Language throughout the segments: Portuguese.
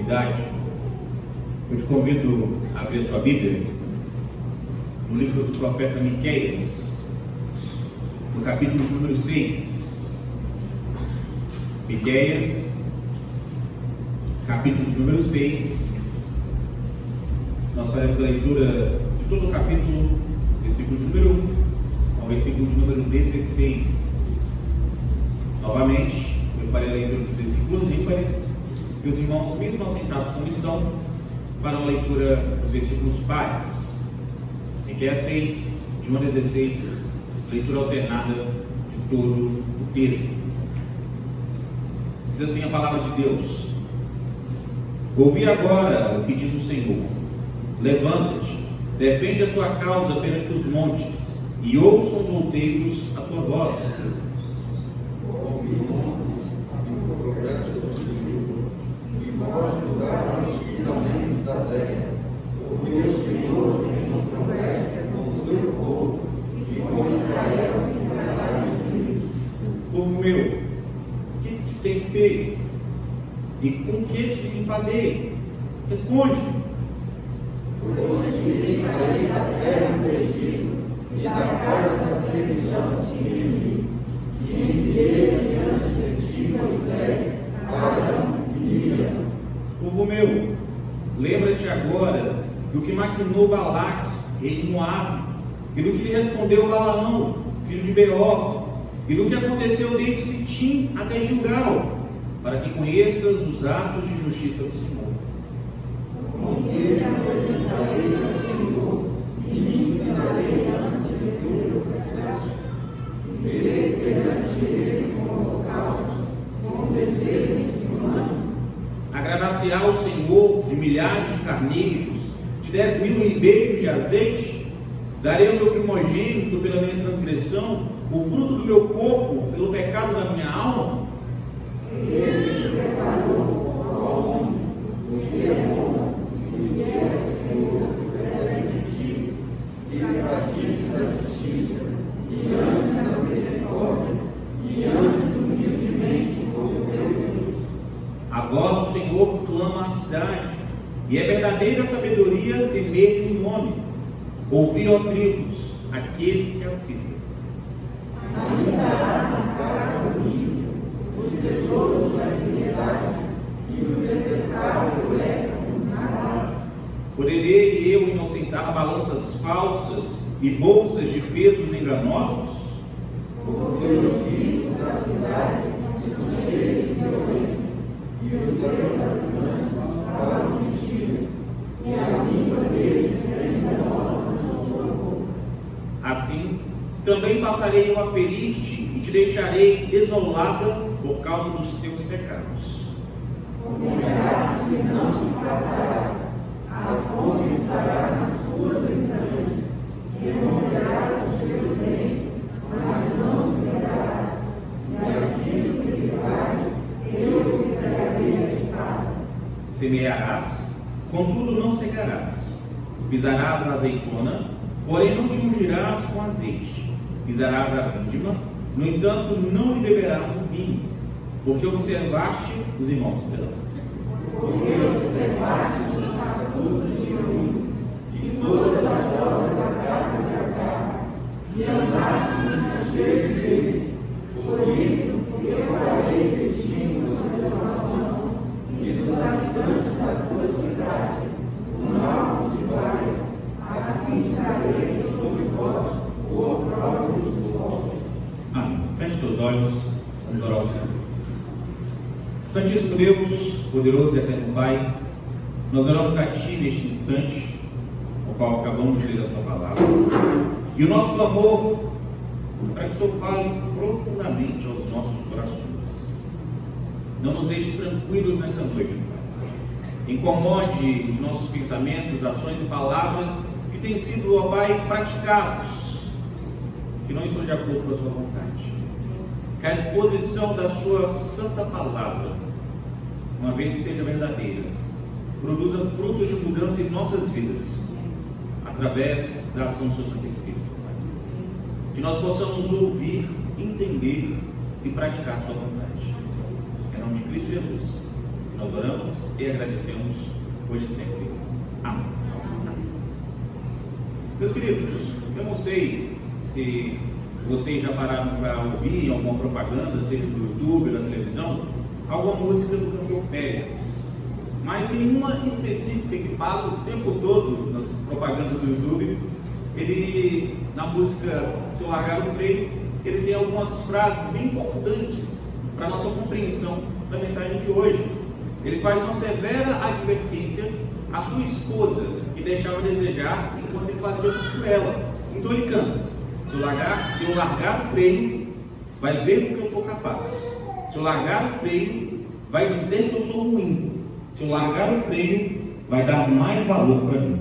oportunidade, eu te convido a abrir sua Bíblia no livro do profeta Miqueias, no capítulo número 6. Miqueias, capítulo número 6. Nós faremos a leitura de todo o capítulo, versículo número 1 ao versículo de número 16. Novamente, eu farei a leitura dos versículos ímpares, e os irmãos, mesmo assentados como estão, farão a leitura dos versículos pares. Miqueias 6, de 1 a 16, leitura alternada de todo o texto. Diz assim a palavra de Deus: ouvi agora o que diz o Senhor. Levanta-te, defende a tua causa perante os montes, e ouçam os outeiros a tua voz. Porque o Senhor tem controvérsia com o seu povo e com Israel em trabalhos juízos. Povo meu, o que te tenho feito? E com que te enfadei? Responde-me. Pois te fiz sair da terra do Egito e da casa da servidão te remi, e enviei diante de ti Moisés, Arão e Miriam. Povo meu, lembra-te agora do que maquinou Balaque, rei de Moabe, e do que lhe respondeu Balaão, filho de Beor, e do que aconteceu desde Sitim até Gilgal, para que conheças os atos de justiça do Senhor. Com ele apresentarei ao Senhor, e me inclinarei ante teus sacerdotes, e verei perante ele com holocaustos, com desejos humanos. Agradar-se-á o Senhor de milhares de carneiros, de 10.000 ribeiros de azeite? Darei ao meu primogênito pela minha transgressão, o fruto do meu corpo pelo pecado da minha alma? Ele te preparou ao homem, o que é bom, e que é o Senhor perante de ti, e pratiques a justiça, e andes nas misericórdias, e andes humildemente com o teu Deus. A voz do Senhor clama à cidade, e é verdadeira sabedoria temer o nome. Ouvi, ó tribos, aquele que a cita. Ainda há na casa do ímpio os tesouros da impiedade, e o detestável é o nada. Poderei eu inocentar balanças falsas e bolsas de pesos enganosos? Porque os filhos da cidade são cheios de violência, e os seus habitantes falam mentiras, e a língua deles é enganosa na sua boca. Assim, também passarei eu a ferir-te e te deixarei desolada por causa dos teus pecados. Comerás e não te fartarás, a fome estará nas tuas entranhas, removerás os teus bens, mas não os pegarás, e aquilo que levares, eu lhe entregarei a espada. Semearás, contudo não cegarás. Pisarás a azeitona, porém não te ungirás com azeite. Pisarás a vindima, no entanto não lhe beberás o vinho, porque observaste os irmãos, Porque observaste os estatutos de mim, e todas as obras da casa de Agar, e andaste nos conselhos deles. Por isso, eu farei de ti uma desolação, e dos habitantes da tua cidade um alvo de vagas, assim trarei sobre vós o opróbrio dos povos. Amém. Feche seus olhos, vamos orar ao Senhor. Santíssimo Deus, poderoso e eterno Pai, nós oramos a Ti neste instante, no qual acabamos de ler a Sua palavra, e o nosso clamor para que o Senhor fale profundamente aos nossos corações. Não nos deixe tranquilos nessa noite, Pai. Incomode os nossos pensamentos, ações e palavras que têm sido, ó Pai, praticados, que não estão de acordo com a Sua vontade. Que a exposição da Sua santa palavra, uma vez que seja verdadeira, produza frutos de mudança em nossas vidas, através da ação do Seu Santo Espírito. Que nós possamos ouvir, entender e praticar a Sua vontade. Em nome de Cristo Jesus, Nós oramos e agradecemos hoje e sempre. Amém. Meus queridos, eu não sei se vocês já pararam para ouvir alguma propaganda, seja do YouTube, da televisão, alguma música do cantor Pérez, mas em uma específica que passa o tempo todo nas propagandas do YouTube, ele, na música Se Eu Largar o Freio, ele tem algumas frases bem importantes para a nossa compreensão da mensagem de hoje. Ele faz uma severa advertência à sua esposa, que deixava a desejar enquanto ele fazia tudo por ela. Então ele canta: se eu largar o freio, vai ver do que eu sou capaz. Se eu largar o freio, vai dizer que eu sou ruim. Se eu largar o freio, vai dar mais valor para mim.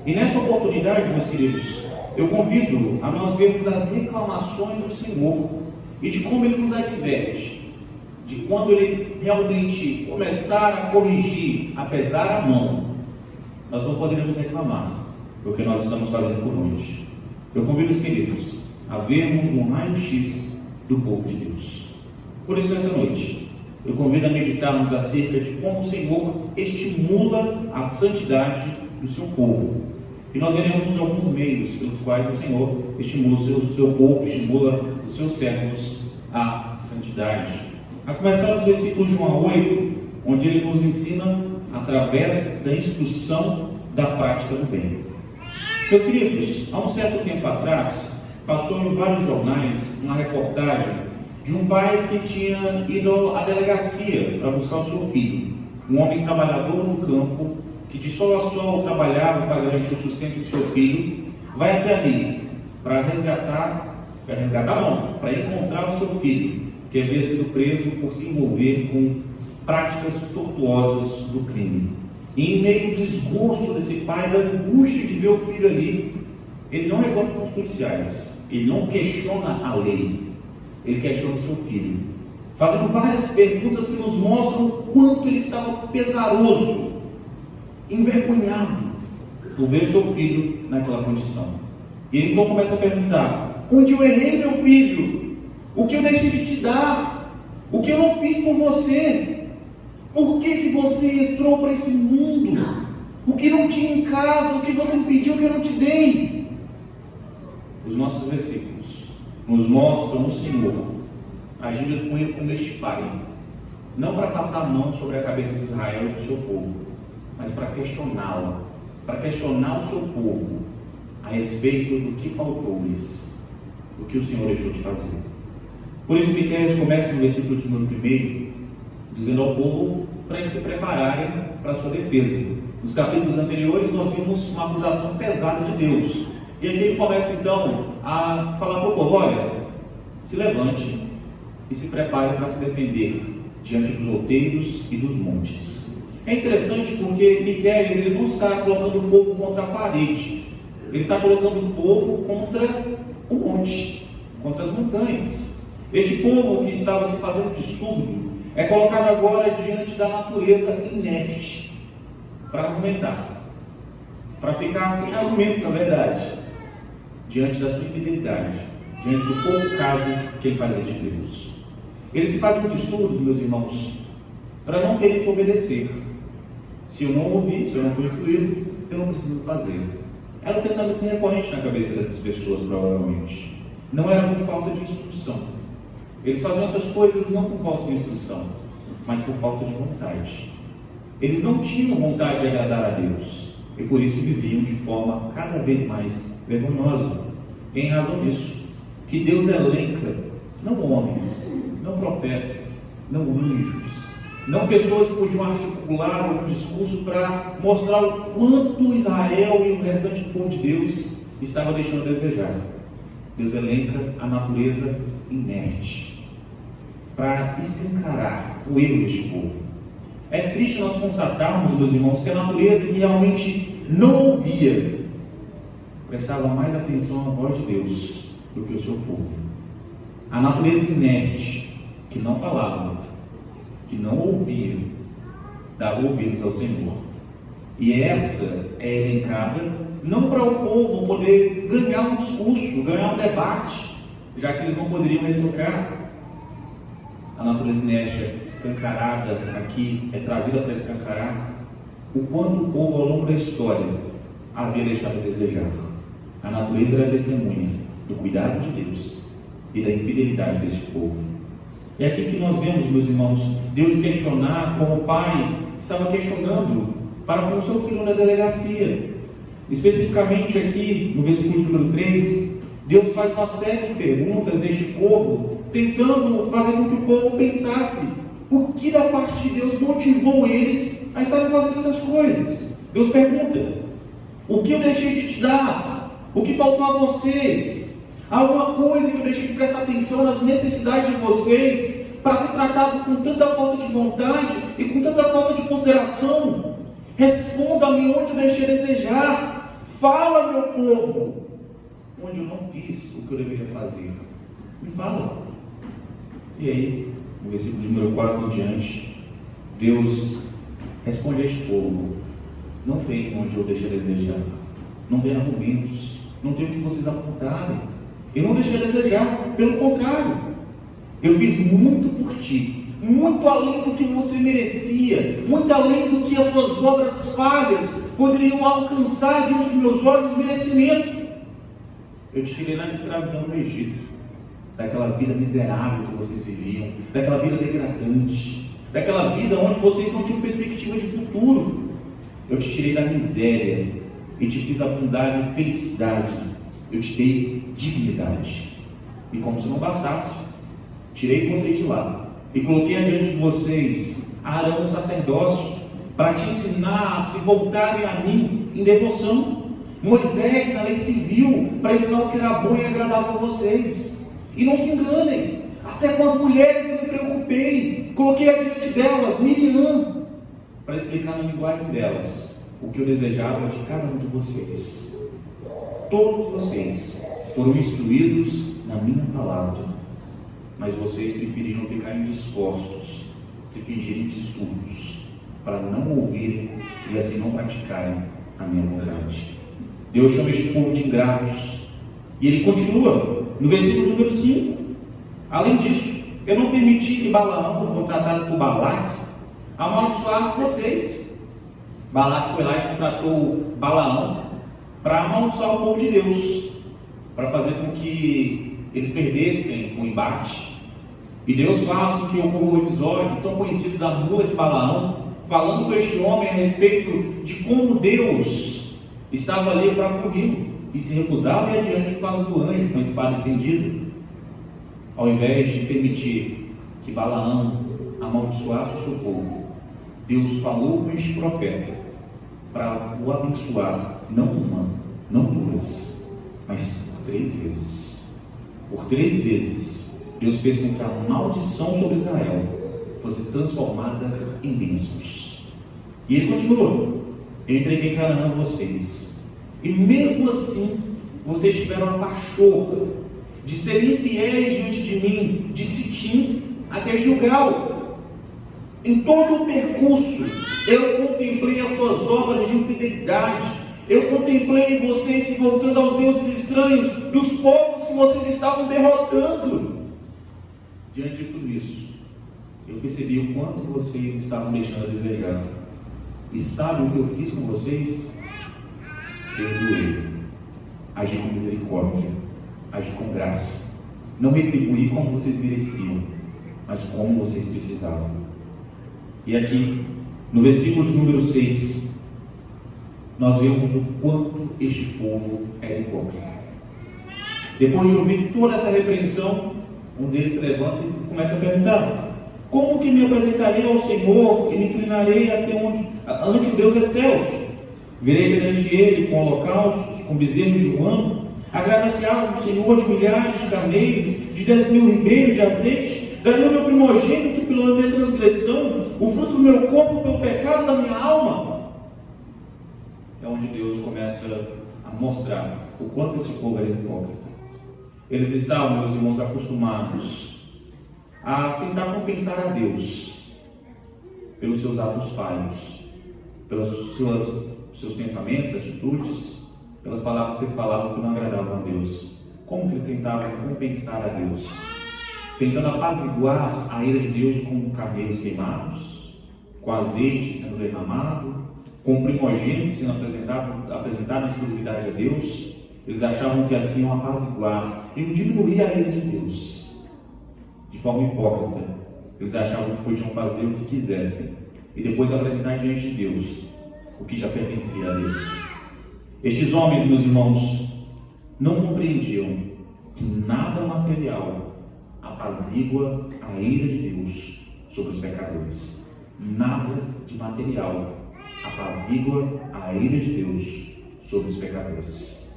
E nessa oportunidade, meus queridos, eu convido a nós vermos as reclamações do Senhor e de como Ele nos adverte, de quando Ele realmente começar a corrigir, a pesar a mão, nós não poderemos reclamar do que nós estamos fazendo por onde. Eu convido os queridos a vermos um raio-x do povo de Deus. Por isso, nessa noite, eu convido a meditarmos acerca de como o Senhor estimula a santidade do seu povo. E nós veremos alguns meios pelos quais o Senhor estimula o seu povo, estimula os seus servos à santidade. A começar nos versículos de 1 a 8, onde ele nos ensina através da instrução da prática do bem. Meus queridos, há um certo tempo atrás, passou em vários jornais uma reportagem de um pai que tinha ido à delegacia para buscar o seu filho, um homem trabalhador no campo, que de sol a sol trabalhava para garantir o sustento do seu filho, vai até ali para encontrar o seu filho, que havia sido preso por se envolver com práticas tortuosas do crime. E em meio ao desgosto desse pai, da angústia de ver o filho ali, ele não reclama com os policiais, ele não questiona a lei, ele questiona o seu filho, fazendo várias perguntas que nos mostram o quanto ele estava pesaroso, envergonhado por ver o seu filho naquela condição. E ele então começa a perguntar: onde eu errei, meu filho? O que eu deixei de te dar? O que eu não fiz por você? Por que você entrou para esse mundo? O que não tinha em casa? O que você me pediu que eu não te dei? Os nossos versículos nos mostram o Senhor agindo com ele como este pai, não para passar a mão sobre a cabeça de Israel e do seu povo, mas para questioná-la, para questionar o seu povo a respeito do que faltou-lhes, do que o Senhor deixou de fazer. Por isso, Miqueias começa no versículo de número 1, dizendo ao povo para eles se prepararem para a sua defesa. Nos capítulos anteriores, nós vimos uma acusação pesada de Deus. E aqui ele começa então a falar para o povo: olha, se levante e se prepare para se defender diante dos outeiros e dos montes. É interessante porque Miqueias, ele não está colocando o povo contra a parede, ele está colocando o povo contra o monte, contra as montanhas. Este povo que estava se fazendo de surdo é colocado agora diante da natureza inerte para argumentar, para ficar sem argumentos, na verdade, diante da sua infidelidade, diante do pouco caso que ele fazia de Deus. Eles se fazem de surdos, meus irmãos, para não terem que obedecer. Se eu não ouvir, se eu não for instruído, eu não preciso fazer. Era um pensamento recorrente na cabeça dessas pessoas, provavelmente. Não era por falta de instrução. Eles faziam essas coisas não por falta de instrução, mas por falta de vontade. Eles não tinham vontade de agradar a Deus, e por isso viviam de forma cada vez mais vergonhosa. Em razão disso, que Deus elenca não homens, não profetas, não anjos, não pessoas que podiam articular algum discurso para mostrar o quanto Israel e o restante do povo de Deus estava deixando a desejar. Deus elenca a natureza inerte para escancarar o erro deste povo. É triste nós constatarmos, meus irmãos, que a natureza que realmente não ouvia prestava mais atenção à voz de Deus do que o seu povo. A natureza inerte que não falava, que não ouvia, dava ouvidos ao Senhor. E essa é elencada não para o povo poder ganhar um discurso, ganhar um debate, já que eles não poderiam retrucar, a natureza inércia escancarada aqui, é trazida para escancarar o quanto o povo ao longo da história havia deixado a desejar. A natureza era testemunha do cuidado de Deus e da infidelidade deste povo. É aqui que nós vemos, meus irmãos, Deus questionar como o pai estava questionando para com o seu filho na delegacia. Especificamente aqui no versículo número 3, Deus faz uma série de perguntas a este povo, tentando fazer com que o povo pensasse o que da parte de Deus motivou eles a estarem fazendo essas coisas. Deus pergunta: o que eu deixei de te dar? O que faltou a vocês? Alguma coisa que eu deixei de prestar atenção nas necessidades de vocês para ser tratado com tanta falta de vontade e com tanta falta de consideração? Responda-me onde eu deixei a desejar. Fala, meu povo, onde eu não fiz o que eu deveria fazer. Me fala. E aí, no versículo número 4 em diante, Deus responde a este povo: não tem onde eu deixei a desejar, não tem argumentos, não tem o que vocês apontarem. Eu não deixei a desejar, pelo contrário, eu fiz muito por ti, muito além do que você merecia, muito além do que as suas obras falhas poderiam alcançar diante dos meus olhos de merecimento. Eu te tirei lá da escravidão no Egito, daquela vida miserável que vocês viviam, daquela vida degradante, daquela vida onde vocês não tinham perspectiva de futuro. Eu te tirei da miséria e te fiz abundar em felicidade. Eu te dei dignidade. E como se não bastasse, tirei vocês de lá e coloquei adiante de vocês Arão, sacerdócio, para te ensinar a se voltarem a mim em devoção. Moisés, na lei civil, para ensinar o que era bom e agradável a vocês. E não se enganem, até com as mulheres eu me preocupei, coloquei adiante delas Miriam, para explicar na linguagem delas o que eu desejava de cada um de vocês. Todos vocês foram instruídos na minha palavra, mas vocês preferiram ficar indispostos, se fingirem de surdos, para não ouvirem e assim não praticarem a minha vontade. Deus chama este povo de ingratos, e ele continua no versículo número 5. Além disso, eu não permiti que Balaão, contratado por Balaque, amaldiçoasse vocês. Balaque foi lá e contratou Balaão para amaldiçoar o povo de Deus, para fazer com que eles perdessem o embate. E Deus faz com que ocorra o episódio tão conhecido da mula de Balaão, falando com este homem a respeito de como Deus estava ali para puni-lo, e se recusava a ir adiante por causa do anjo com a espada estendida. Ao invés de permitir que Balaão amaldiçoasse o seu povo, Deus falou com este profeta para o abençoar, não uma, não duas, mas por 3 vezes. Por 3 vezes, Deus fez com que a maldição sobre Israel fosse transformada em bênçãos. E ele continuou: eu entreguei Canaã a vocês, e mesmo assim, vocês tiveram a pachorra de serem infiéis diante de mim, de Sitim até Gilgal. Em todo o percurso, eu contemplei as suas obras de infidelidade. Eu contemplei vocês se voltando aos deuses estranhos dos povos que vocês estavam derrotando. Diante de tudo isso, eu percebi o quanto vocês estavam deixando a desejar. E sabe o que eu fiz com vocês? Perdoei, agi com misericórdia, agi com graça. Não retribuí como vocês mereciam, mas como vocês precisavam. E aqui, no versículo de número 6, nós vemos o quanto este povo era hipócrita. Depois de ouvir toda essa repreensão, um deles se levanta e começa a perguntar: como que me apresentarei ao Senhor e me inclinarei ante o Deus excelso? Virei perante ele com holocaustos, com bezerros de um ano, agraciado do Senhor de milhares de carneiros, de 10.000 ribeiros de azeite. Daria o meu primogênito pela minha transgressão, o fruto do meu corpo pelo pecado da minha alma. É onde Deus começa a mostrar o quanto esse povo era hipócrita. Eles estavam, meus irmãos, acostumados a tentar compensar a Deus pelos seus atos falhos, pelos seus pensamentos, atitudes, pelas palavras que eles falavam que não agradavam a Deus. Como que eles tentavam compensar a Deus? tentando apaziguar a ira de Deus com carneiros queimados, com azeite sendo derramado, com o primogênito sendo apresentado na exclusividade a Deus. Eles achavam que assim iam apaziguar e não diminuir a ira de Deus. De forma hipócrita, eles achavam que podiam fazer o que quisessem e depois apresentar diante de Deus o que já pertencia a Deus. Estes homens, meus irmãos, não compreendiam que nada material apazigua a ira de Deus sobre os pecadores. Nada de material apazigua a ira de Deus sobre os pecadores.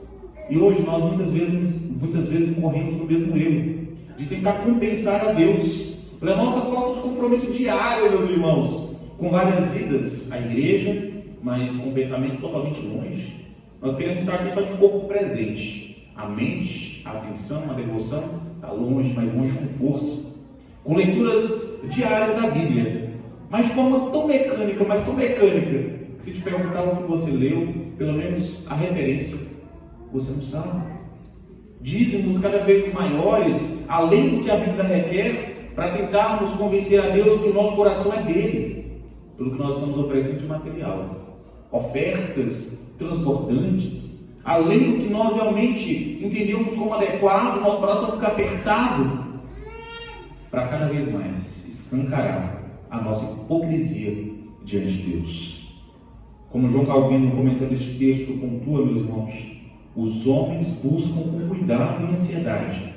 E hoje nós muitas vezes corremos no mesmo erro de tentar compensar a Deus pela nossa falta de compromisso diário, meus irmãos, com várias idas à igreja, mas com um pensamento totalmente longe. Nós queremos estar aqui só de corpo presente. A mente, a atenção, a devoção está longe, mas longe com força. Com leituras diárias da Bíblia, mas de forma tão mecânica, que se te perguntar o que você leu, pelo menos a referência, você não sabe. Dízimos cada vez maiores, além do que a Bíblia requer, para tentarmos convencer a Deus que o nosso coração é dele, pelo que nós estamos oferecendo de material. Ofertas transbordantes, além do que nós realmente entendemos como adequado, nosso coração fica apertado, para cada vez mais escancarar a nossa hipocrisia diante de Deus. Como João Calvino, comentando este texto, pontua, meus irmãos, os homens buscam com cuidado e ansiedade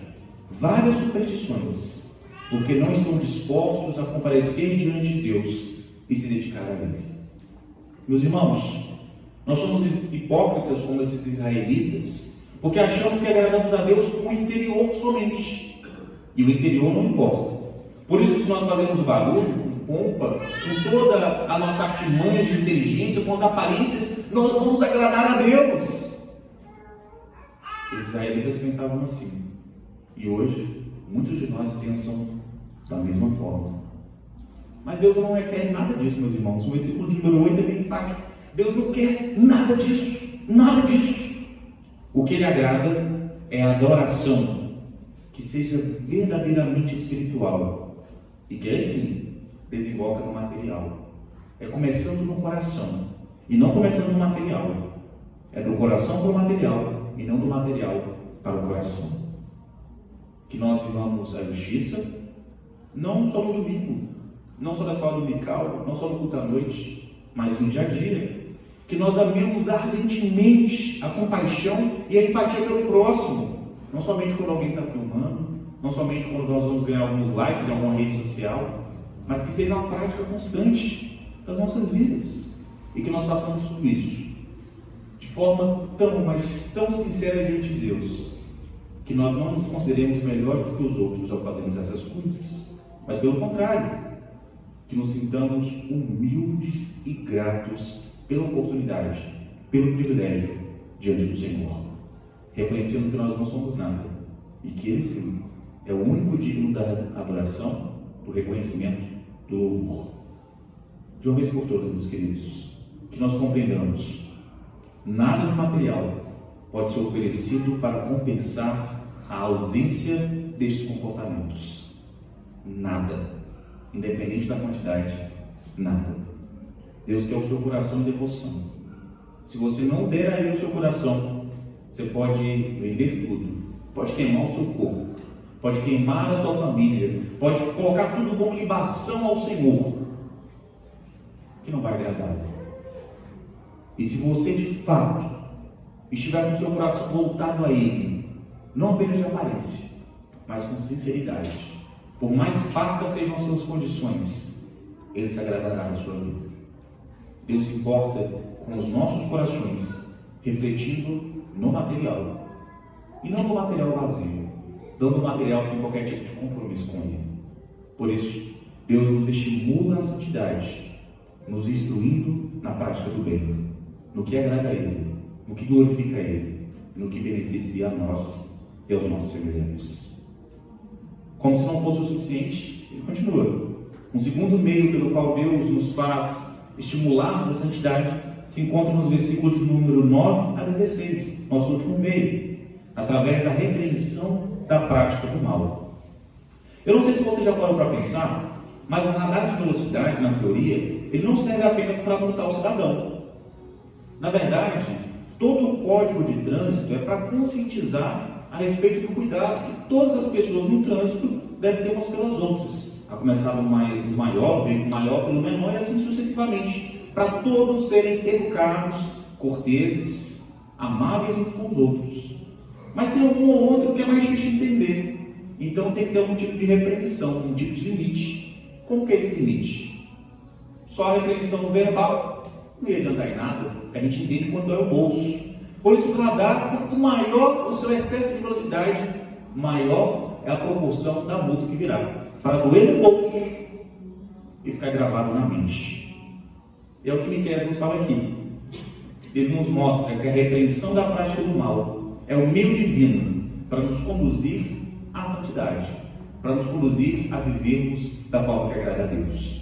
várias superstições, porque não estão dispostos a comparecer diante de Deus e se dedicar a Ele. Meus irmãos, nós somos hipócritas como esses israelitas, porque achamos que agradamos a Deus com o exterior somente, e o interior não importa. Por isso, se nós fazemos barulho, com pompa, com toda a nossa artimanha de inteligência, com as aparências, nós vamos agradar a Deus. Os israelitas pensavam assim, e hoje muitos de nós pensam da mesma forma. Mas Deus não requer nada disso, meus irmãos. O versículo de número 8 é bem enfático. Deus não quer nada disso, nada disso. O que Ele agrada é a adoração que seja verdadeiramente espiritual e que aí sim desemboca no material. É começando no coração e não começando no material. É do coração para o material e não do material para o coração. Que nós vivamos a justiça, não só no domingo, não só na escola dominical, não só no culto à noite, mas no dia a dia. Que nós amemos ardentemente a compaixão e a empatia pelo próximo, não somente quando alguém está filmando, não somente quando nós vamos ganhar alguns likes em alguma rede social, mas que seja uma prática constante das nossas vidas, e que nós façamos tudo isso de forma mas tão sincera diante de Deus, que nós não nos consideremos melhores do que os outros ao fazermos essas coisas, mas pelo contrário, que nos sintamos humildes e gratos pela oportunidade, pelo privilégio diante do Senhor, reconhecendo que nós não somos nada e que Ele sim é o único digno da adoração, do reconhecimento, do louvor. De uma vez por todas, meus queridos, que nós compreendamos, nada de material pode ser oferecido para compensar a ausência destes comportamentos. Nada, independente da quantidade, nada. Deus quer o seu coração em devoção. Se você não der a Ele o seu coração, você pode vender tudo, pode queimar o seu corpo, pode queimar a sua família, pode colocar tudo como libação ao Senhor, que não vai agradar. E se você de fato estiver com o seu coração voltado a Ele, não apenas de aparência, mas com sinceridade, por mais parcas sejam as suas condições, Ele se agradará na sua vida. Deus se importa com os nossos corações, refletindo no material, e não no material vazio, dando material sem qualquer tipo de compromisso com Ele. Por isso, Deus nos estimula à santidade, nos instruindo na prática do bem, no que agrada a Ele, no que glorifica a Ele, no que beneficia a nós e aos nossos semelhantes. Como se não fosse o suficiente, Ele continua. Um segundo meio pelo qual Deus nos faz estimularmos a santidade se encontra nos versículos de número 9 a 16, nosso último meio, através da repreensão da prática do mal. Eu não sei se você já parou para pensar, mas o radar de velocidade, na teoria, ele não serve apenas para multar o cidadão. Na verdade, todo o código de trânsito é para conscientizar a respeito do cuidado que todas as pessoas no trânsito devem ter umas pelas outras, a começar do maior, veículo maior pelo menor e assim sucessivamente, para todos serem educados, corteses, amáveis uns com os outros. Mas tem algum ou outro que é mais difícil de entender, então tem que ter algum tipo de repreensão, um tipo de limite. Como que é esse limite? Só a repreensão verbal não ia adiantar em nada, a gente entende quando é o bolso. Por isso o radar, quanto maior o seu excesso de velocidade, maior é a proporção da multa que virá, para doer no bolso e ficar gravado na mente. É o que Miqueias nos fala aqui. Ele nos mostra que a repreensão da prática do mal é o meio divino para nos conduzir à santidade, para nos conduzir a vivermos da forma que agrada a Deus.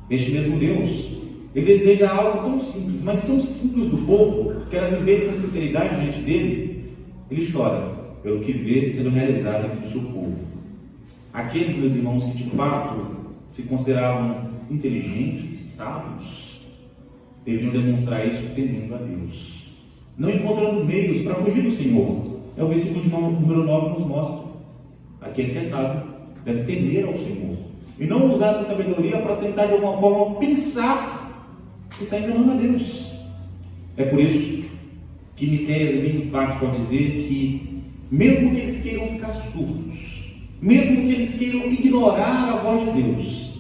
Este mesmo Deus, ele deseja algo tão simples, mas tão simples do povo, que era viver com sinceridade diante dele. Ele chora pelo que vê sendo realizado entre o seu povo. Aqueles, meus irmãos, que de fato se consideravam inteligentes, sábios, deveriam demonstrar isso temendo a Deus, não encontrando meios para fugir do Senhor. É o versículo de número 9 nos mostra. Aquele que é sábio deve temer ao Senhor e não usar essa sabedoria para tentar de alguma forma pensar que está enganando a Deus. É por isso que Miqueias é bem enfático ao dizer que, mesmo que eles queiram ficar surdos, mesmo que eles queiram ignorar a voz de Deus,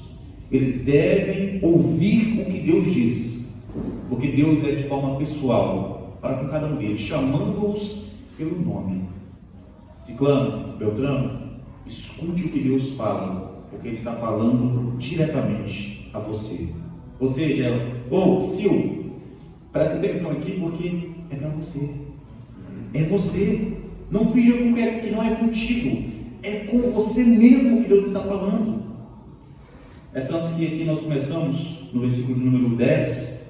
eles devem ouvir o que Deus diz, porque Deus é de forma pessoal para com cada um deles, chamando-os pelo nome. Ciclano, Beltrano, escute o que Deus fala, porque Ele está falando diretamente a você. Ou seja, Sil, preste atenção aqui, porque é para você. É você. Não finja que não é contigo. É com você mesmo que Deus está falando. É tanto que aqui nós começamos, no versículo de número 10,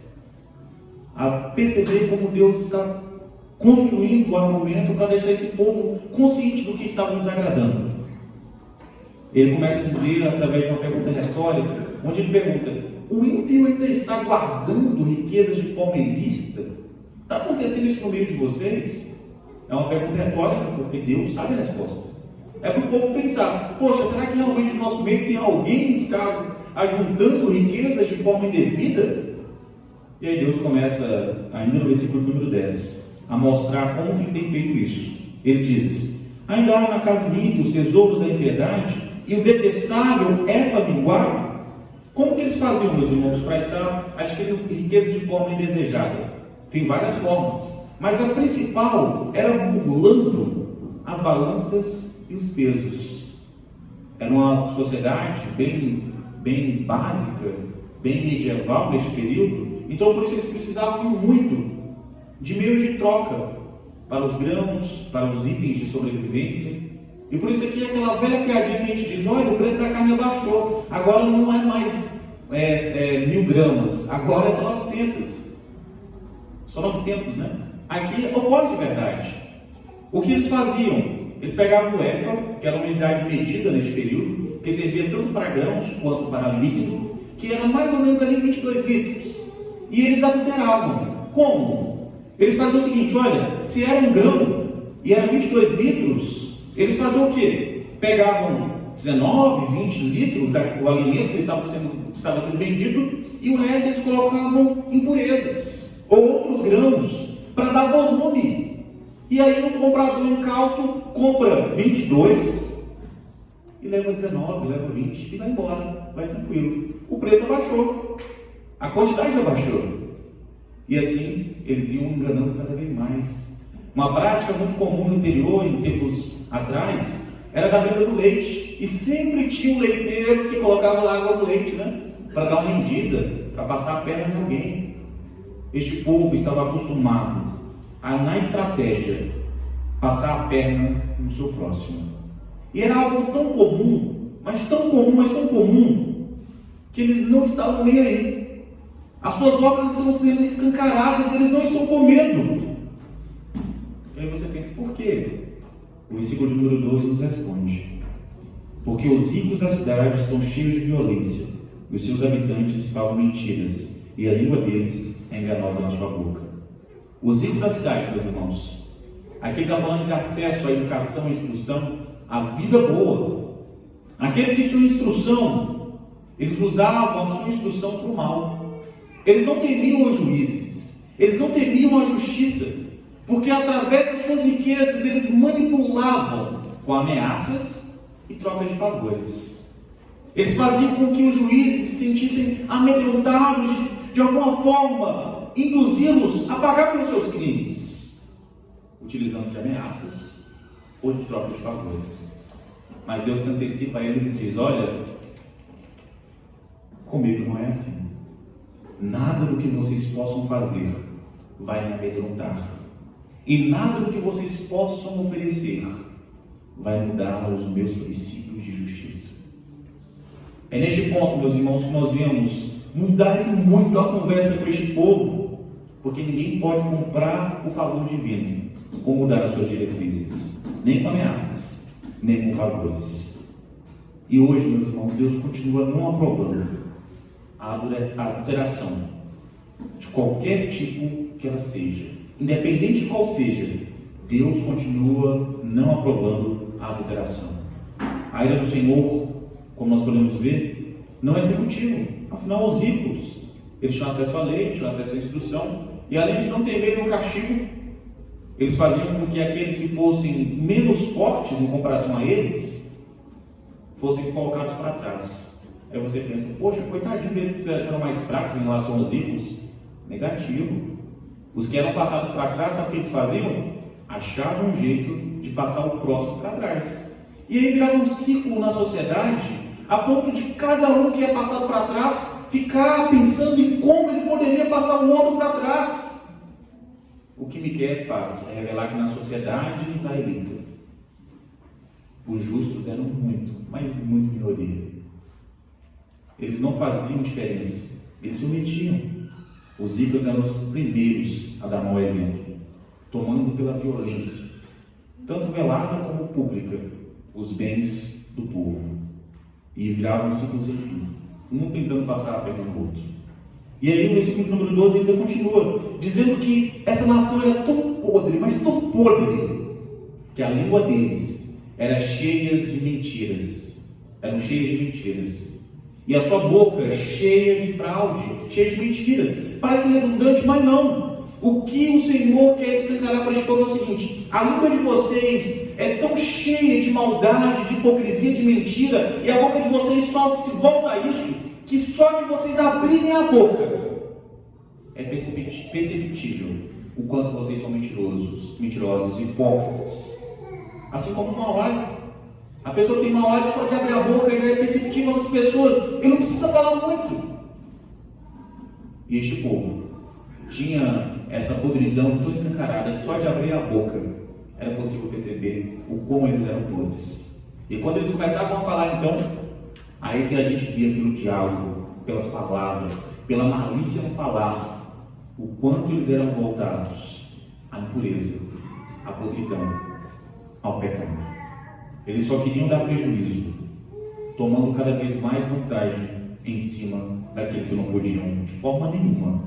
a perceber como Deus está construindo o argumento para deixar esse povo consciente do que estavam desagradando. Ele começa a dizer, através de uma pergunta retórica, onde ele pergunta: o ímpio ainda está guardando riquezas de forma ilícita? Está acontecendo isso no meio de vocês? É uma pergunta retórica, porque Deus sabe a resposta. É para o povo pensar: poxa, será que realmente no nosso meio tem alguém que está ajuntando riquezas de forma indevida? E aí Deus começa, ainda no versículo número 10, a mostrar como que ele tem feito isso. Ele diz: ainda há na casa do ímpio os tesouros da impiedade, e o detestável é faminguado. Como que eles faziam, meus irmãos, para estar adquirindo riqueza de forma indesejada? Tem várias formas, mas a principal era burlando as balanças e os pesos. Era uma sociedade bem básica, bem medieval neste período, então por isso eles precisavam muito de meios de troca para os grãos, para os itens de sobrevivência. E por isso aqui é aquela velha piadinha que a gente diz: olha, o preço da carne abaixou, agora não é mais 1.000 gramas, agora é só 900. Só 900, né? Aqui ocorre de verdade. O que eles faziam? Eles pegavam o éfa, que era uma unidade medida neste período, que servia tanto para grãos quanto para líquido, que era mais ou menos ali 22 litros. E eles adulteravam. Como? Eles faziam o seguinte: olha, se era um grão e era 22 litros, eles faziam o quê? Pegavam 19, 20 litros do alimento que estava sendo vendido, e o resto eles colocavam impurezas ou outros grãos para dar volume. E aí o comprador incauto compra 22 e leva 19, leva 20 e vai embora, vai tranquilo. O preço abaixou, a quantidade abaixou, e assim eles iam enganando cada vez mais. Uma prática muito comum no interior, em tempos atrás, era da venda do leite, e sempre tinha um leiteiro que colocava lá água no leite, né? Para dar uma rendida, para passar a perna em alguém. Este povo estava acostumado a, na estratégia, passar a perna no seu próximo. E era algo tão comum, mas tão comum, que eles não estavam nem aí. As suas obras estão sendo escancaradas, eles não estão com medo. E aí você pensa: por quê? O versículo de número 12 nos responde: porque os ricos da cidade estão cheios de violência, e os seus habitantes falam mentiras, e a língua deles é enganosa na sua boca. Os ricos da cidade, meus irmãos, aqui ele está falando de acesso à educação, à instrução, à vida boa. Aqueles que tinham instrução, eles usavam a sua instrução para o mal. Eles não temiam os juízes, eles não temiam a justiça, porque através das suas riquezas eles manipulavam com ameaças e troca de favores. Eles faziam com que os juízes se sentissem amedrontados, de alguma forma, induzi-los a pagar pelos seus crimes, utilizando de ameaças ou de troca de favores. Mas Deus se antecipa a eles e diz: olha, comigo não é assim. Nada do que vocês possam fazer vai me amedrontar, e nada do que vocês possam oferecer vai mudar os meus princípios de justiça. É neste ponto, meus irmãos, que nós vemos mudar muito a conversa com este povo, porque ninguém pode comprar o favor divino ou mudar as suas diretrizes, nem com ameaças, nem com favores. E hoje, meus irmãos, Deus continua não aprovando a adulteração de qualquer tipo que ela seja, independente de qual seja. Deus continua não aprovando a adulteração. A ira do Senhor, como nós podemos ver, não é sem motivo. Afinal, os ricos, eles tinham acesso à lei, tinham acesso à instrução, e além de não temerem o castigo, eles faziam com que aqueles que fossem menos fortes em comparação a eles fossem colocados para trás. Aí você pensa: poxa, coitadinho desses que eram mais fracos em relação aos ricos. Negativo. Os que eram passados para trás, sabe o que eles faziam? Achavam um jeito de passar o próximo para trás. E aí virava um ciclo na sociedade, a ponto de cada um que é passado para trás ficar pensando em como ele poderia passar o outro para trás. O que Miqueias faz é revelar que na sociedade israelita os justos eram muito, mas muito minoria. Eles não faziam diferença, eles se omitiam. Os ricos eram os primeiros a dar mau exemplo, tomando pela violência, tanto velada como pública, os bens do povo, e viravam um ciclo sem fim, um tentando passar a perna no outro. E aí o versículo número 12 ainda continua, dizendo que essa nação era tão podre, mas tão podre, que a língua deles era cheia de mentiras, eram cheias de mentiras. E a sua boca cheia de fraude, cheia de mentiras. Parece redundante, mas não. O que o Senhor quer escancarar para este povo é o seguinte: a língua de vocês é tão cheia de maldade, de hipocrisia, de mentira, e a boca de vocês só se volta a isso, que só de vocês abrirem a boca é perceptível o quanto vocês são mentirosos, hipócritas. Assim como o mau hálito. A pessoa tem mau hálito só de abrir a boca, já é perceptível às outras pessoas. Ele não precisa falar muito. E este povo tinha essa podridão tão escancarada que só de abrir a boca era possível perceber o como eles eram podres. E quando eles começavam a falar, então, aí que a gente via pelo diálogo, pelas palavras, pela malícia no falar, o quanto eles eram voltados à impureza, à podridão, ao pecado. Eles só queriam dar prejuízo, tomando cada vez mais vantagem em cima daqueles que não podiam, de forma nenhuma,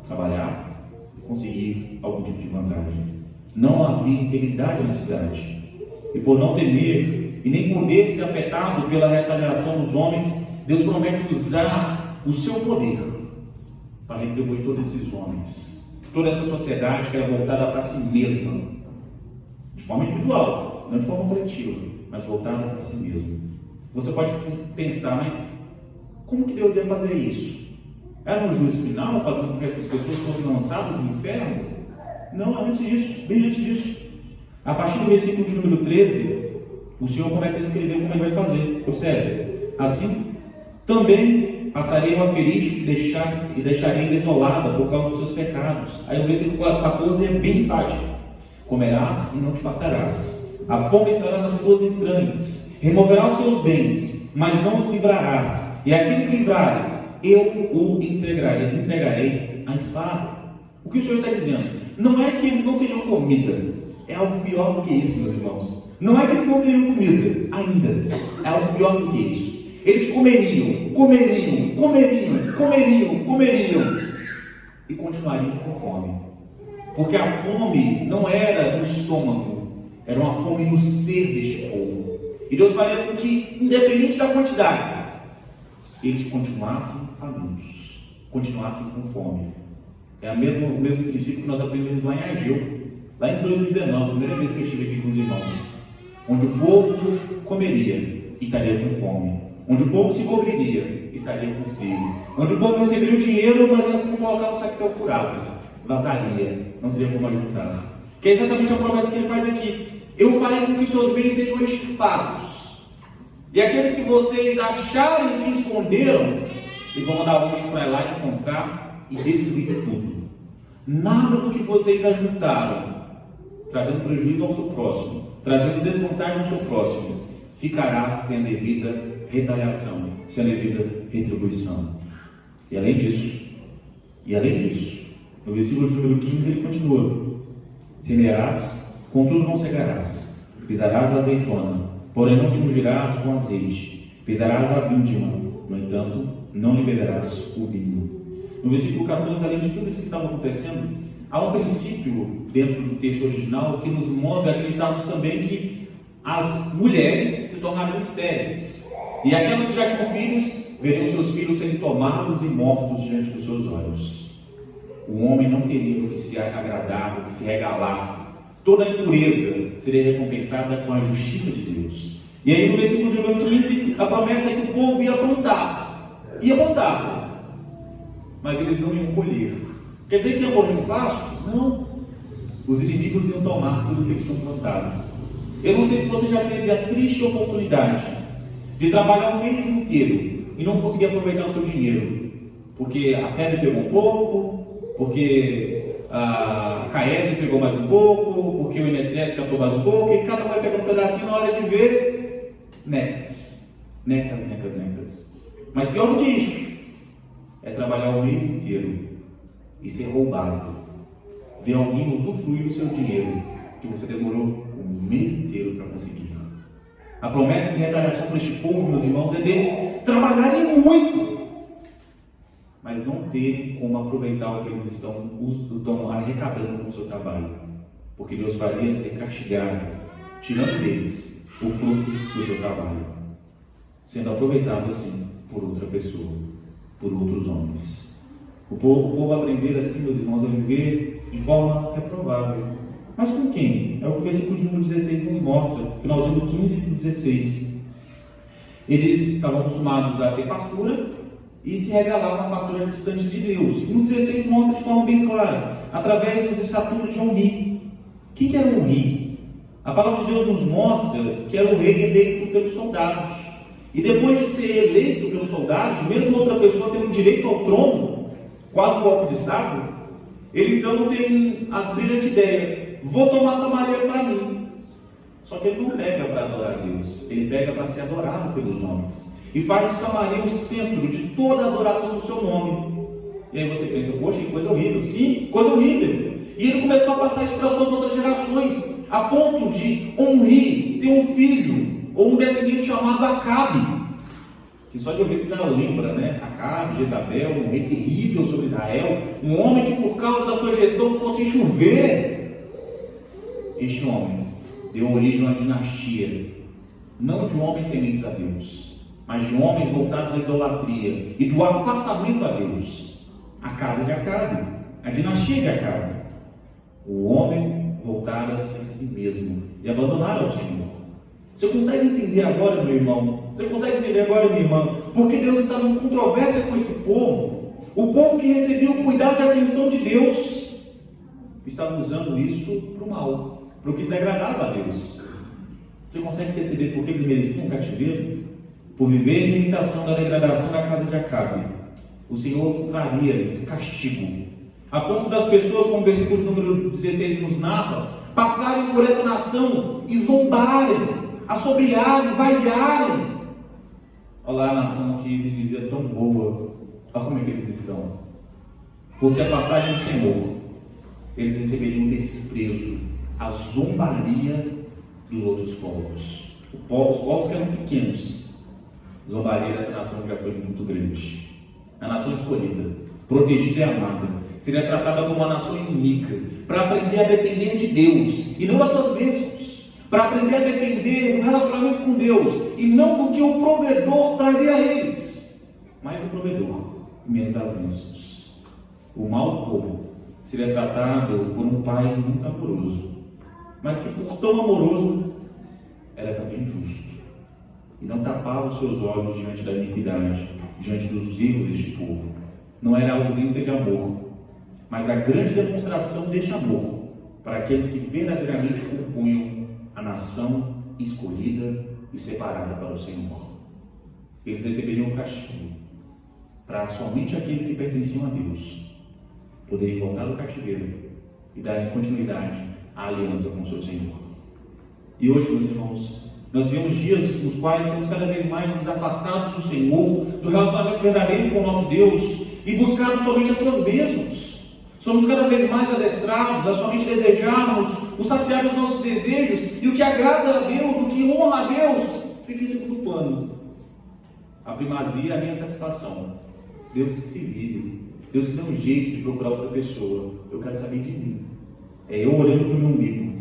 trabalhar e conseguir algum tipo de vantagem. Não havia integridade na cidade. E por não temer e nem poder ser afetado pela retaliação dos homens, Deus promete usar o seu poder para retribuir todos esses homens, toda essa sociedade que era voltada para si mesma, de forma individual, não de forma coletiva, mas voltada para si mesmo. Você pode pensar, mas como que Deus ia fazer isso? Era no juízo final, fazendo com que essas pessoas fossem lançadas no inferno? Não, antes disso, bem antes disso. A partir do versículo de número 13, o Senhor começa a escrever como Ele vai fazer. Observe: assim, também passarei uma ferida e deixarei desolada por causa dos seus pecados. Aí o versículo 14 é bem enfático: comerás e não te fartarás, a fome estará nas tuas entranhas, removerá os teus bens, mas não os livrarás, e aquilo que livrares, eu o entregarei à espada. O que o Senhor está dizendo? Não é que eles não teriam comida, É algo pior do que isso, meus irmãos. Não é que eles não teriam comida, ainda. É algo pior do que isso. Eles comeriam e continuariam com fome. Porque a fome não era no estômago, era uma fome no ser deste povo. E Deus faria com que, independente da quantidade, eles continuassem famintos, continuassem com fome. É o mesmo princípio que nós aprendemos lá em Ageu, lá em 2019, primeira vez que eu estive aqui com os irmãos, onde o povo comeria e estaria com fome, onde o povo se cobriria e estaria com frio, onde o povo receberia o dinheiro, mas era como colocar no saquetel furado, vazaria, não teria como ajuntar. Que é exatamente a promessa que ele faz aqui: eu farei com que seus bens sejam extirpados, e aqueles que vocês acharem que esconderam, eles vão mandar homens para lá encontrar e destruir tudo. Nada do que vocês ajuntaram, trazendo prejuízo ao seu próximo, trazendo desvantagem ao seu próximo, ficará sem a devida retaliação, sem a devida retribuição. E além disso, no versículo de número 15 ele continua: semearás, contudo não cegarás, pisarás a azeitona, porém não te ungirás com azeite, pisarás a vindima, no entanto não liberarás o vinho. No versículo 14, além de tudo isso que estava acontecendo, há um princípio dentro do texto original que nos move a acreditarmos também que as mulheres se tornariam estéreis, e aquelas que já tinham filhos veriam seus filhos serem tomados e mortos diante dos seus olhos. O homem não teria do que se agradar, do que se regalar. Toda a impureza seria recompensada com a justiça de Deus. E aí no versículo de número 15, a promessa é que o povo ia plantar, mas eles não iam colher. Quer dizer que ia morrer no pasto? Não. Os inimigos iam tomar tudo que eles tinham plantado. Eu não sei se você já teve a triste oportunidade de trabalhar um mês inteiro e não conseguir aproveitar o seu dinheiro, porque a SEB pegou um pouco, porque a CAEV pegou mais um pouco, porque o INSS captou mais um pouco, e cada um vai pegando um pedacinho na hora de ver necas. Mas pior do que isso é trabalhar o mês inteiro e ser roubado, ver alguém usufruir do seu dinheiro que você demorou um mês inteiro para conseguir. A promessa de retaliação para este povo, meus irmãos, é deles trabalharem muito, mas não terem como aproveitar o que eles estão arrecadando com o seu trabalho, porque Deus faria ser castigado, tirando deles o fruto do seu trabalho, sendo aproveitado assim por outra pessoa, por outros homens. O povo aprender assim, meus irmãos, a viver de forma reprovável. Mas com quem? É o que o versículo de número 16 nos mostra, finalzinho do 15 e do 16. Eles estavam acostumados a ter fartura e se regalar na fartura distante de Deus. E no 16 mostra de forma bem clara, através dos estatutos de Onri. O que era Onri? A palavra de Deus nos mostra que era o rei eleito pelos soldados. E depois de ser eleito pelos soldados, mesmo outra pessoa tendo direito ao trono, quase um golpe de Estado, ele então tem a brilhante ideia: vou tomar Samaria para mim. Só que ele não pega para adorar a Deus, ele pega para ser adorado pelos homens, e faz de Samaria o centro de toda a adoração do seu nome. E aí você pensa: poxa, que coisa horrível. Sim, coisa horrível. E ele começou a passar isso para as suas outras gerações, a ponto de Onri ter um filho, ou um descendente chamado Acabe, que só de ouvir se já lembra, né? Acabe, Jezabel, um rei terrível sobre Israel, um homem que por causa da sua gestão ficou sem chover. Este homem deu origem a uma dinastia, não de homens tementes a Deus, mas de homens voltados à idolatria e do afastamento a Deus. A casa de Acabe, a dinastia de Acabe, o homem voltara-se a si mesmo e abandonar ao Senhor. Você consegue entender agora, meu irmão? Você consegue entender agora, minha irmã? Porque Deus estava em controvérsia com esse povo. O povo que recebia o cuidado e a atenção de Deus estava usando isso para o mal, para o que desagradava a Deus. Você consegue perceber por que eles mereciam cativeiro? Por viver em imitação da degradação da casa de Acabe, o Senhor traria-lhes castigo, a ponto das pessoas, como o versículo de número 16 nos narra, passarem por essa nação e zombarem, assobiarem, vaiarem. Olha lá a nação que se dizia tão boa, olha como é que eles estão. Por se afastarem do Senhor, eles receberiam desprezo, a zombaria dos outros povos. Os povos que eram pequenos, a zombaria dessa nação já foi muito grande. A nação escolhida, protegida e amada, seria tratada como uma nação inimiga, para aprender a depender de Deus e não das suas bênçãos, para aprender a depender do relacionamento com Deus e não do que o provedor traria a eles, mais do provedor, menos das bênçãos. O mau povo seria tratado por um pai muito amoroso, mas que por tão amoroso era também justo, e não tapava os seus olhos diante da iniquidade, diante dos erros deste povo. Não era a ausência de amor, mas a grande demonstração deste amor para aqueles que verdadeiramente compunham a nação escolhida e separada para o Senhor. Eles receberiam um castigo para somente aqueles que pertenciam a Deus poderem voltar do cativeiro e darem continuidade à aliança com o seu Senhor. E hoje, meus irmãos, nós vivemos dias nos quais temos cada vez mais nos afastados do Senhor, do relacionamento verdadeiro com o nosso Deus e buscarmos somente as suas bênçãos. Somos cada vez mais adestrados a somente desejarmos o saciar dos nossos desejos, e o que agrada a Deus, o que honra a Deus, fica em segundo plano. A primazia é a minha satisfação. Deus que se vire, Deus que dá um jeito de procurar outra pessoa. Eu quero saber de mim. É eu olhando para o meu umbigo,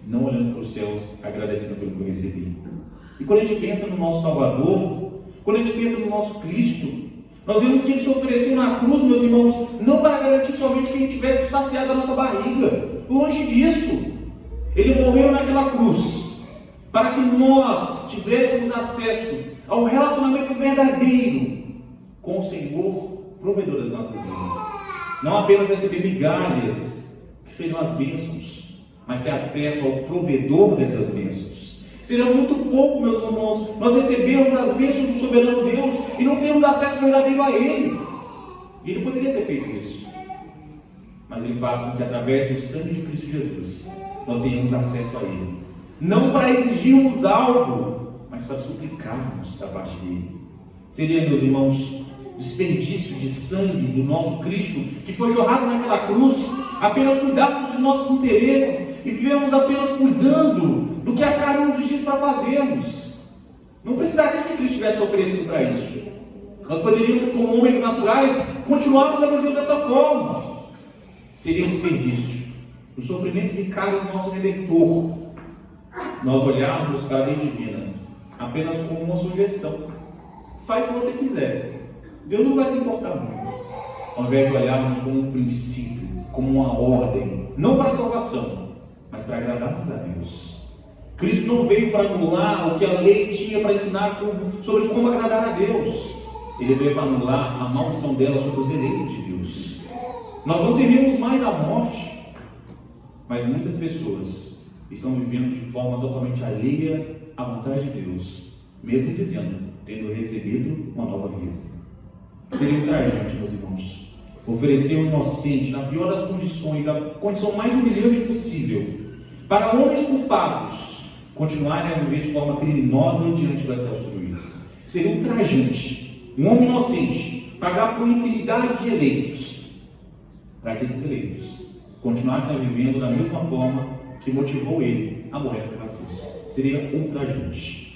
não olhando para os céus, agradecendo pelo que eu recebi. E quando a gente pensa no nosso Salvador, quando a gente pensa no nosso Cristo, nós vemos que Ele se ofereceu na cruz, meus irmãos, não para garantir somente que a gente tivesse saciado a nossa barriga. Longe disso. Ele morreu naquela cruz para que nós tivéssemos acesso ao relacionamento verdadeiro com o Senhor, provedor das nossas vidas. Não apenas receber migalhas, que seriam as bênçãos, mas ter acesso ao provedor dessas bênçãos. Seria muito pouco, meus irmãos, nós recebermos as bênçãos do soberano Deus e não termos acesso verdadeiro a Ele. E Ele poderia ter feito isso, mas Ele faz com que através do sangue de Cristo Jesus nós tenhamos acesso a Ele, não para exigirmos algo, mas para suplicarmos da parte dEle. Seria, meus irmãos, desperdício de sangue do nosso Cristo, que foi jorrado naquela cruz, apenas cuidarmos dos nossos interesses e vivemos apenas cuidando do que a carne nos diz para fazermos. Não precisaria que Cristo tivesse oferecido para isso. Nós poderíamos, como homens naturais, continuarmos a viver dessa forma. Seria um desperdício. O sofrimento vicário do nosso Redentor, nós olharmos para a lei divina apenas como uma sugestão. Faz se você quiser. Deus não vai se importar muito. Ao invés de olharmos como um princípio, como uma ordem, não para a salvação, mas para agradarmos a Deus. Cristo não veio para anular o que a lei tinha para ensinar sobre como agradar a Deus. Ele veio para anular a maldição dela sobre os eleitos de Deus. Nós não tememos mais a morte, mas muitas pessoas estão vivendo de forma totalmente alheia à vontade de Deus, mesmo dizendo, tendo recebido uma nova vida. Seria ultrajante, meus irmãos, oferecer um inocente na pior das condições, a condição mais humilhante possível, para homens culpados continuarem a viver de forma criminosa diante do excelso juiz. Seria ultrajante um homem inocente pagar por uma infinidade de eleitos, para que esses eleitos continuassem vivendo da mesma forma que motivou ele a morrer naquela cruz. Seria ultrajante.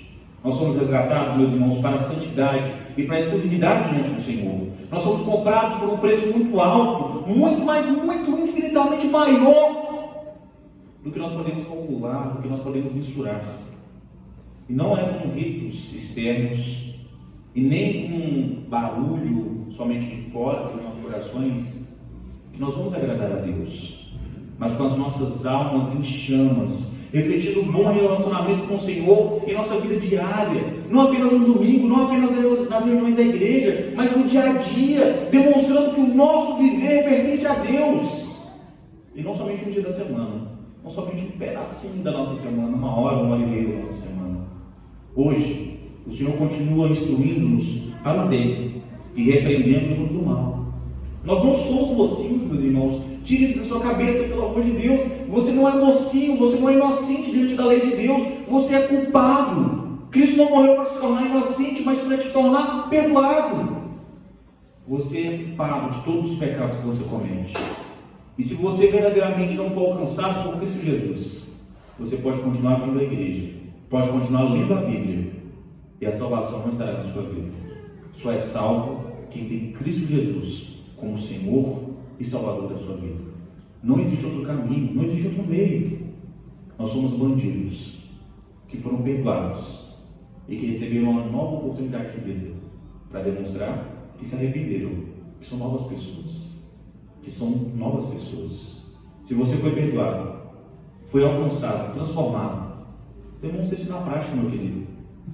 Nós somos resgatados, meus irmãos, para a santidade e para a exclusividade diante do Senhor. Nós somos comprados por um preço muito alto, muito infinitamente maior do que nós podemos calcular, do que nós podemos mensurar. E não é com ritos externos e nem com barulho somente de fora dos nossos corações que nós vamos agradar a Deus, mas com as nossas almas em chamas, refletindo um bom relacionamento com o Senhor em nossa vida diária, não apenas no domingo, não apenas nas reuniões da igreja, mas no dia a dia, demonstrando que o nosso viver pertence a Deus, e não somente um dia da semana, não somente um pedacinho da nossa semana, uma hora e meia da nossa semana. Hoje, o Senhor continua instruindo-nos para o bem e repreendendo-nos do mal. Nós não somos mocinhos, meus irmãos. Tire isso da sua cabeça, pelo amor de Deus. Você não é mocinho, você não é inocente diante da lei de Deus. Você é culpado. Cristo não morreu para se tornar inocente, mas para te tornar perdoado. Você é culpado de todos os pecados que você comete. E se você verdadeiramente não for alcançado por Cristo Jesus, Você pode continuar vindo à igreja, pode continuar lendo a Bíblia, e a salvação não estará na sua vida. Só é salvo quem tem Cristo Jesus como Senhor e Salvador da sua vida. Não existe outro caminho, não existe outro meio. Nós somos bandidos que foram perdoados e que receberam uma nova oportunidade de vida para demonstrar que se arrependeram, que são novas pessoas, Se você foi perdoado, foi alcançado, transformado, demonstre isso na prática, meu querido.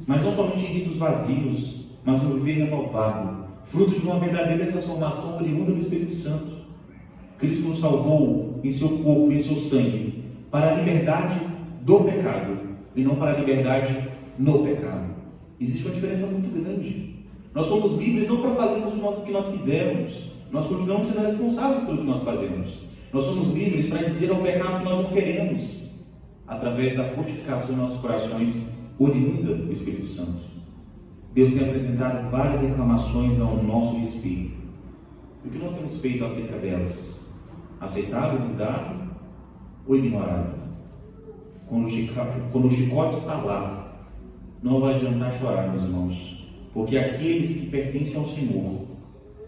Mas não somente em ritos vazios, mas um viver renovado, fruto de uma verdadeira transformação oriunda do Espírito Santo. Cristo nos salvou em seu corpo e em seu sangue para a liberdade do pecado e não para a liberdade no pecado. Existe uma diferença muito grande. Nós somos livres não para fazermos o que nós quisermos. Nós continuamos sendo responsáveis pelo que nós fazemos. Nós somos livres para dizer ao pecado que nós não queremos, através da fortificação em nossos corações oriunda do Espírito Santo. Deus tem apresentado várias reclamações ao nosso respeito. O que nós temos feito acerca delas? Aceitado, mudado ou ignorado? Quando o chicote está lá, não vai adiantar chorar, meus irmãos, porque aqueles que pertencem ao Senhor,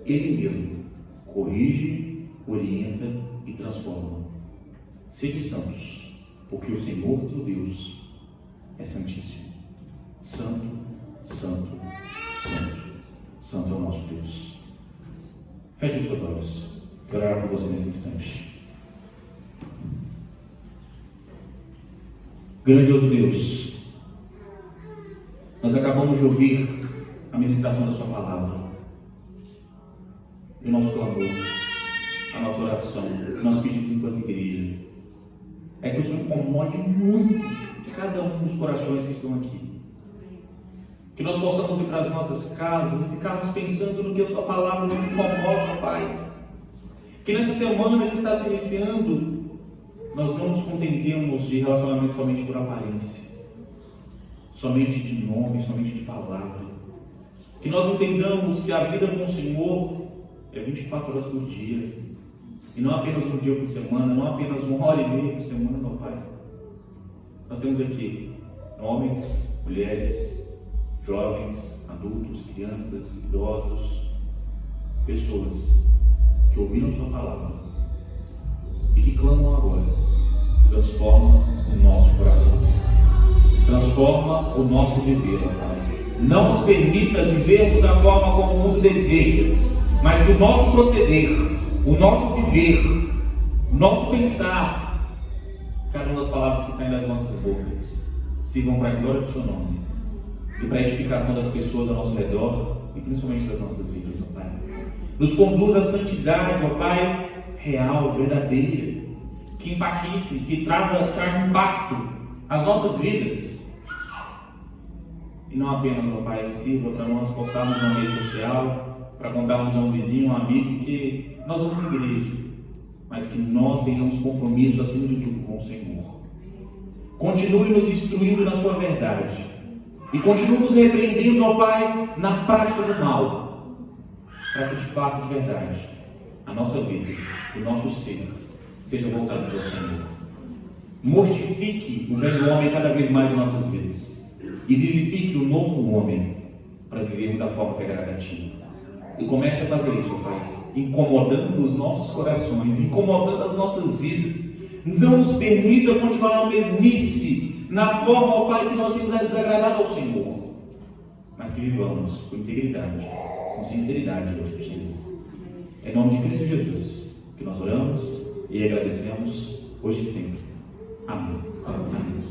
Ele mesmo corrige, orienta e transforma. Sede santos, porque o Senhor teu Deus é santíssimo. Santo, santo, santo, santo é o nosso Deus. Feche os seus olhos. Quero orar por você nesse instante. Grandioso Deus, nós acabamos de ouvir a ministração da sua palavra. E o nosso clamor, a nossa oração, o nosso pedido enquanto igreja, é que o Senhor incomode muito cada um dos corações que estão aqui. Que nós possamos ir para as nossas casas e ficarmos pensando no que a sua palavra nos incomoda, Pai. Que nessa semana que está se iniciando, nós não nos contentemos de relacionamento somente por aparência, somente de nome, somente de palavra. Que nós entendamos que a vida com o Senhor é 24 horas por dia, e não apenas um dia por semana, não apenas 1h30 por semana, ó Pai. Nós temos aqui homens, mulheres, jovens, adultos, crianças, idosos, pessoas que ouviram sua palavra e que clamam agora. Transforma o nosso coração, transforma o nosso viver, ó Pai. Não nos permita vivermos da forma como o mundo deseja, mas que o nosso proceder, o nosso viver, o nosso pensar, cada uma das palavras que saem das nossas bocas, sirvam para a glória do seu nome e para a edificação das pessoas ao nosso redor e principalmente das nossas vidas, ó Pai. Nos conduz à santidade, ó Pai, real, verdadeira, que impacte, que traga impacto às nossas vidas. E não apenas, ó Pai, sirva para nós postarmos na rede social, para contarmos a um vizinho, a um amigo, que nós vamos à igreja, mas que nós tenhamos compromisso, acima de tudo, com o Senhor. Continue nos instruindo na sua verdade e continue nos repreendendo, ó Pai, na prática do mal, para que de fato, de verdade, a nossa vida, o nosso ser, seja voltado para o Senhor. Mortifique o velho homem cada vez mais em nossas vidas e vivifique o novo homem para vivermos da forma que agrada a Ti. E comece a fazer isso, Pai, incomodando os nossos corações, incomodando as nossas vidas. Não nos permita continuar na mesmice, na forma, ó Pai, que nós temos desagradado ao Senhor, mas que vivamos com integridade, com sinceridade diante do Senhor. Em nome de Cristo Jesus, que nós oramos e agradecemos hoje e sempre. Amém. Amém.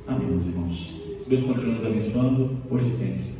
Amém, meus irmãos. Deus continua nos abençoando hoje e sempre.